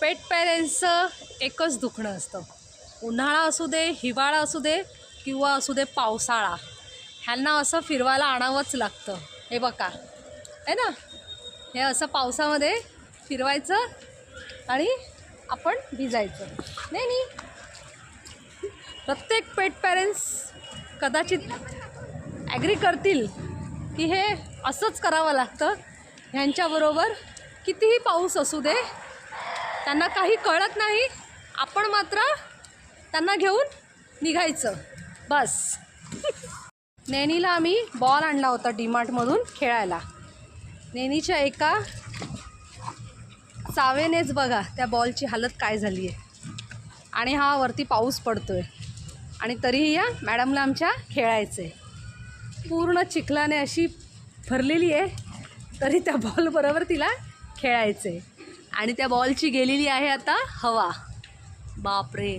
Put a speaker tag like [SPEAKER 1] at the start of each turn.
[SPEAKER 1] पेट पेरेंट्सचं एकच दुखणं असतं. उन्हाळा असू दे, हिवाळा असू दे किंवा असू दे पावसाळा, ह्यांना असं फिरवायला आणावंच लागतं. हे बघा आहे ना, हे असं पावसामध्ये फिरवायचं आणि आपण भिजायचं. नाही, प्रत्येक पेट पेरेंट्स कदाचित ॲग्री करतील की हे असंच करावं लागतं. ह्यांच्याबरोबर कितीही पाऊस असू दे, त्यांना काही कळत नाही, आपण मात्र त्यांना घेऊन निघायचं बस. नैनीला आम्ही बॉल आणला होता डीमार्टमधून खेळायला. नैनीच्या एका चावेनेच बघा त्या बॉलची हालत काय झाली आहे. आणि हा वरती पाऊस पडतोय आणि तरीही या मॅडमला आमच्या खेळायचं आहे. पूर्ण चिखलाने अशी भरलेली आहे, तरी त्या बॉलबरोबर तिला खेळायचं आहे. आणि त्या बॉलची गेलेली आहे आता हवा. बापरे.